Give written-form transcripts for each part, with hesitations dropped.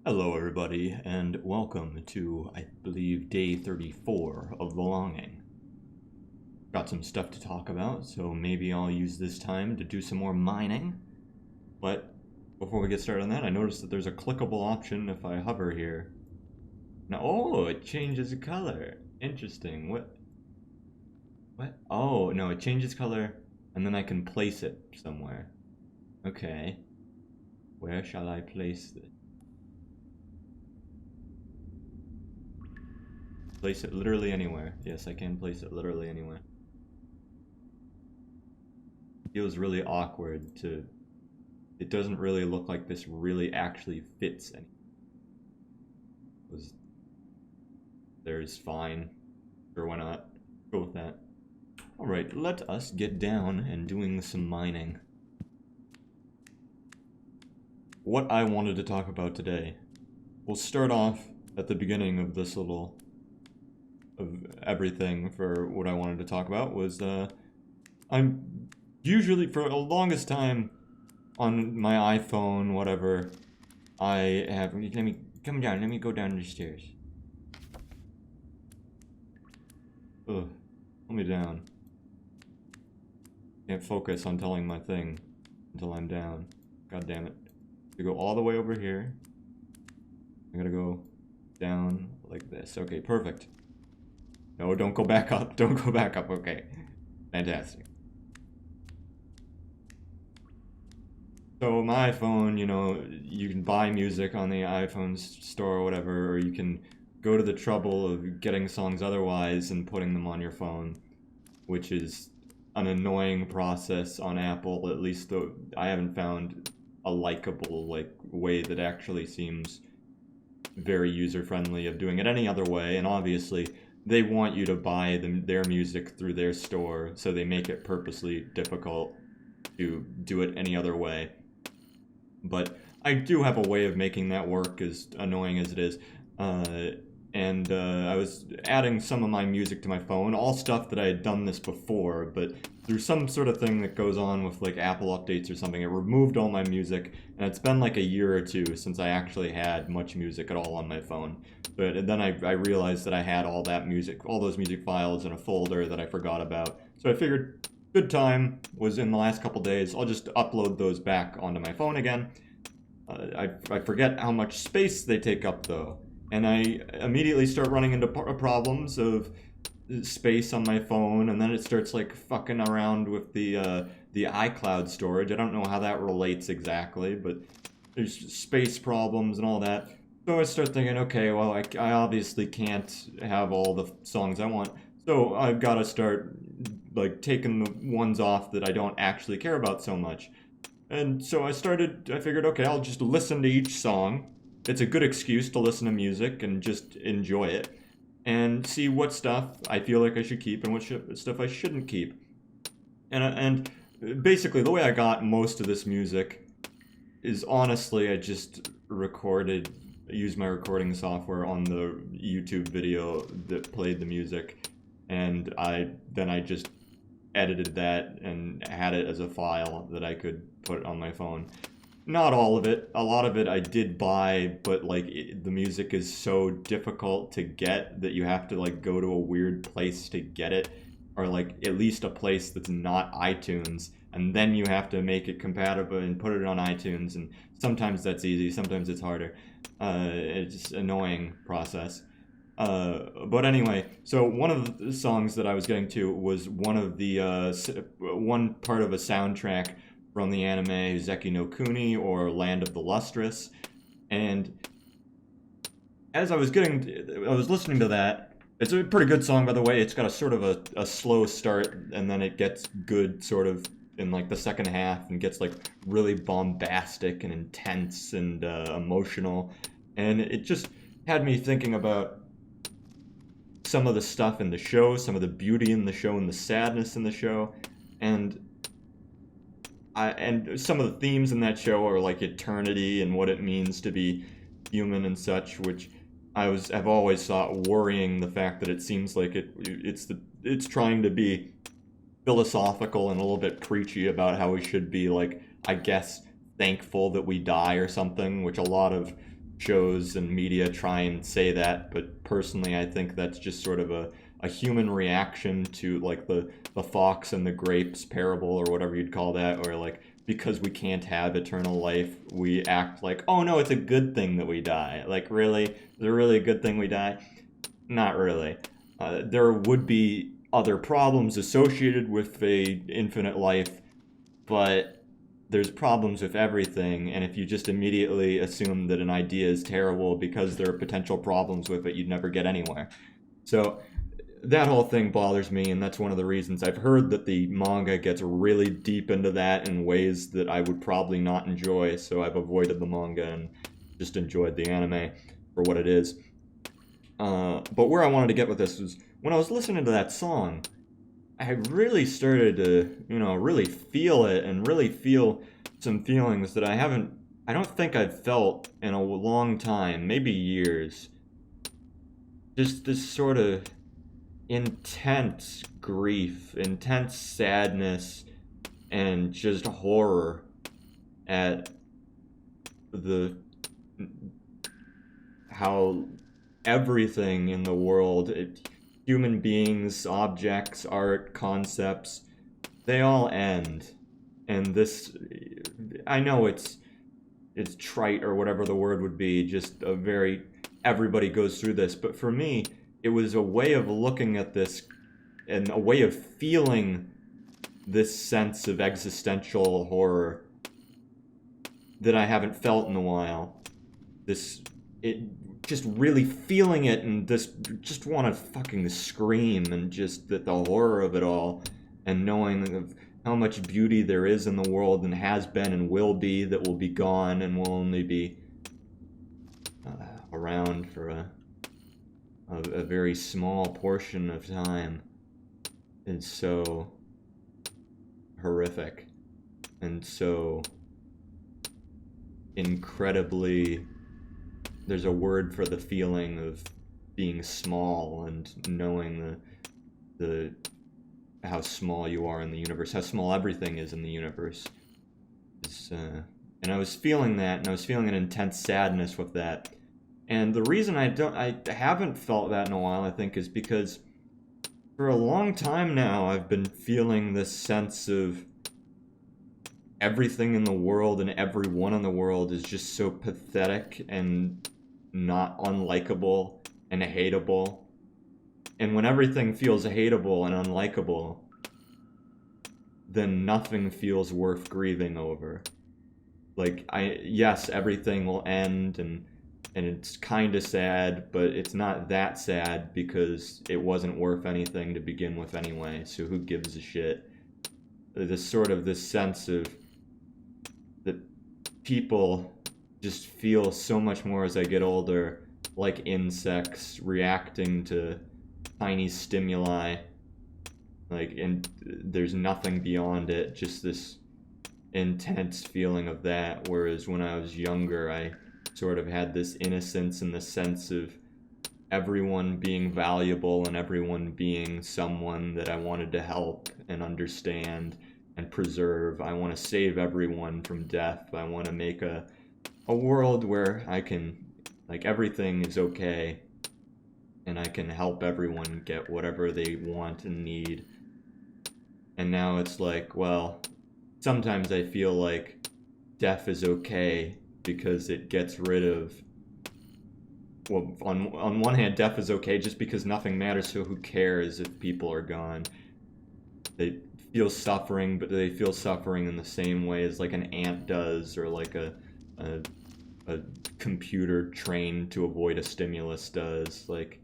Hello, everybody, and welcome to, I believe, day 34 of the longing. Got some stuff to talk about, so maybe I'll use this time to do some more mining. But before we get started on that, I noticed that there's a clickable option if I hover here. Now, oh, it changes color. Interesting. What? Oh, no, it changes color, and then I can place it somewhere. Okay. Where shall I place this? Place it literally anywhere. Yes, I can place it literally anywhere. Feels really awkward to... It doesn't really look like this really actually fits any. There's fine. Sure, why not? Go with that. Alright, let us get down and doing some mining. What I wanted to talk about today. We'll start off at the beginning of this little... of everything for what I wanted to talk about was, I'm usually, for the longest time, on my iPhone, whatever, I have, let me, come down, let me go down the stairs. Ugh, let me down. Can't focus on telling my thing until I'm down. God damn it. I go all the way over here. I gotta go down like this. Okay, perfect. No, don't go back up. Don't go back up. Okay. Fantastic. So my iPhone, you know, you can buy music on the iPhone store or whatever, or you can go to the trouble of getting songs otherwise and putting them on your phone, which is an annoying process on Apple. At least I haven't found a likable way that actually seems very user-friendly of doing it any other way, and obviously they want you to buy their music through their store, so they make it purposely difficult to do it any other way. But I do have a way of making that work, as annoying as it is. I was adding some of my music to my phone, all stuff that I had done this before, but through some sort of thing that goes on with like Apple updates or something, it removed all my music, and it's been like a year or two since I actually had much music at all on my phone. But then I realized that I had all that music, all those music files in a folder that I forgot about. So I figured good time was in the last couple days, I'll just upload those back onto my phone again. I forget how much space they take up though. And I immediately start running into problems of space on my phone, and then it starts like fucking around with the iCloud storage. I don't know how that relates exactly, but there's space problems and all that. So I start thinking, okay, well, I obviously can't have all the songs I want, so I've got to start like taking the ones off that I don't actually care about so much. And so I figured, okay, I'll just listen to each song. It's a good excuse to listen to music and just enjoy it, and see what stuff I feel like I should keep and what stuff I shouldn't keep. And basically, the way I got most of this music is honestly, I just used my recording software on the YouTube video that played the music, and then I just edited that and had it as a file that I could put on my phone. Not all of it. A lot of it I did buy, but like the music is so difficult to get that you have to like go to a weird place to get it, or like at least a place that's not iTunes, and then you have to make it compatible and put it on iTunes, and sometimes that's easy, sometimes it's harder. It's just an annoying process. But anyway, so one of the songs that I was getting to was one of the one part of a soundtrack from the anime Zeki no Kuni, or Land of the Lustrous. And as I was listening to that, it's a pretty good song, by the way. It's got a sort of a slow start, and then it gets good sort of in like the second half, and gets like really bombastic and intense and emotional. And it just had me thinking about some of the stuff in the show, some of the beauty in the show, and the sadness in the show. And some of the themes in that show are like eternity and what it means to be human and such, which I've always thought worrying, the fact that it seems like it's trying to be philosophical and a little bit preachy about how we should be, like, I guess, thankful that we die or something, which a lot of shows and media try and say that, but personally, I think that's just sort of a human reaction to like the fox and the grapes parable or whatever you'd call that, or like because we can't have eternal life, we act like, oh no, it's a good thing that we die. Like, really? Is it really a good thing we die? Not really. There would be other problems associated with a infinite life, but there's problems with everything, and if you just immediately assume that an idea is terrible because there are potential problems with it, you'd never get anywhere. So that whole thing bothers me, and that's one of the reasons I've heard that the manga gets really deep into that in ways that I would probably not enjoy, so I've avoided the manga and just enjoyed the anime for what it is. But where I wanted to get with this was when I was listening to that song, I really started to, really feel it and really feel some feelings that I don't think I've felt in a long time, maybe years. Just this sort of intense grief, intense sadness, and just horror at the how everything in the world, human beings, objects, art, concepts, they all end. And this, I know it's trite or whatever the word would be, just a very, everybody goes through this, but for me, it was a way of looking at this and a way of feeling this sense of existential horror that I haven't felt in a while. It just really feeling it and just want to fucking scream, and just that the horror of it all, and knowing of how much beauty there is in the world and has been and will be, that will be gone and will only be around for a very small portion of time, is so horrific and so incredibly, there's a word for the feeling of being small and knowing the how small you are in the universe, how small everything is in the universe. And I was feeling that, and I was feeling an intense sadness with that. And the reason I haven't felt that in a while, I think, is because for a long time now, I've been feeling this sense of everything in the world and everyone in the world is just so pathetic and not unlikable and hateable. And when everything feels hateable and unlikable, then nothing feels worth grieving over. Like, yes, everything will end, and it's kind of sad, but it's not that sad because it wasn't worth anything to begin with anyway, so who gives a shit? This sense of that people just feel so much more as I get older, like insects reacting to tiny stimuli, like, and there's nothing beyond it, just this intense feeling of that. Whereas when I was younger, I sort of had this innocence and the sense of everyone being valuable and everyone being someone that I wanted to help and understand and preserve. I want to save everyone from death. I want to make a world where I can, like, everything is okay and I can help everyone get whatever they want and need. And now it's like, well, sometimes I feel like death is okay because it gets rid of, well, on one hand, death is okay just because nothing matters, so who cares if people are gone? They feel suffering, but they feel suffering in the same way as like an ant does, or like a computer trained to avoid a stimulus does. Like,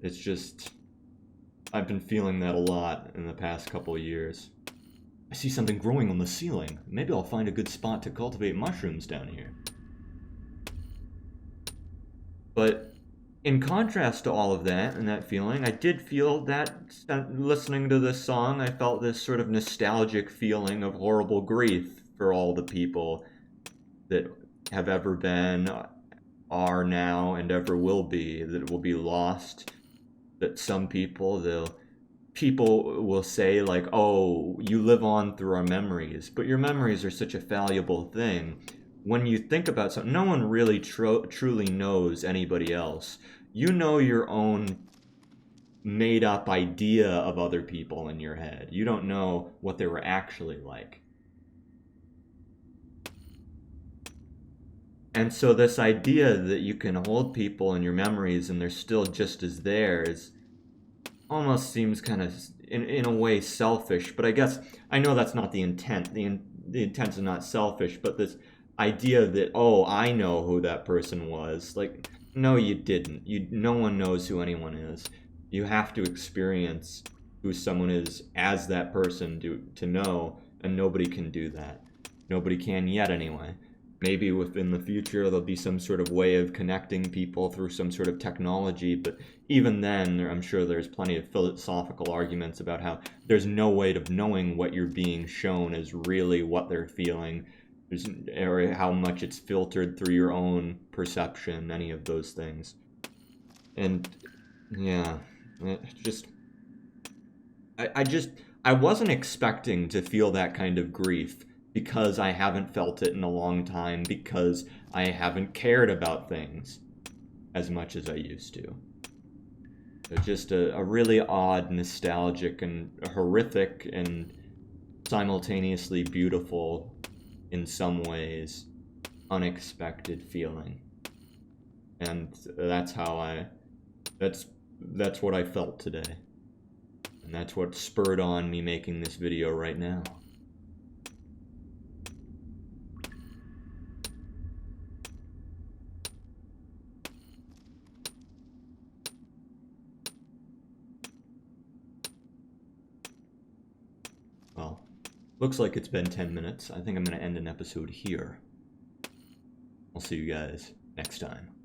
it's just, I've been feeling that a lot in the past couple of years. I see something growing on the ceiling. Maybe I'll find a good spot to cultivate mushrooms down here. But in contrast to all of that and that feeling, I did feel that listening to this song, I felt this sort of nostalgic feeling of horrible grief for all the people that have ever been, are now, and ever will be, that will be lost. That some people will say, like, oh, you live on through our memories, but your memories are such a valuable thing. when you think about something, no one really truly knows anybody else. You know your own made up idea of other people in your head. You don't know what they were actually like. And so this idea that you can hold people in your memories and they're still just as theirs almost seems kind of, in a way, selfish. But I guess, I know that's not the intent. The intent is not selfish, but this idea that, oh, I know who that person was. Like, no, you didn't. No one knows who anyone is. You have to experience who someone is as that person to know, and nobody can do that. Nobody can yet, anyway. Maybe within the future there'll be some sort of way of connecting people through some sort of technology, but even then, I'm sure there's plenty of philosophical arguments about how there's no way of knowing what you're being shown is really what they're feeling, or how much it's filtered through your own perception, any of those things. And yeah, I wasn't expecting to feel that kind of grief because I haven't felt it in a long time, because I haven't cared about things as much as I used to. So just a really odd, nostalgic, and horrific, and simultaneously beautiful, in some ways, unexpected feeling. And that's what I felt today. And that's what spurred on me making this video right now. Well, looks like it's been 10 minutes. I think I'm going to end an episode here. I'll see you guys next time.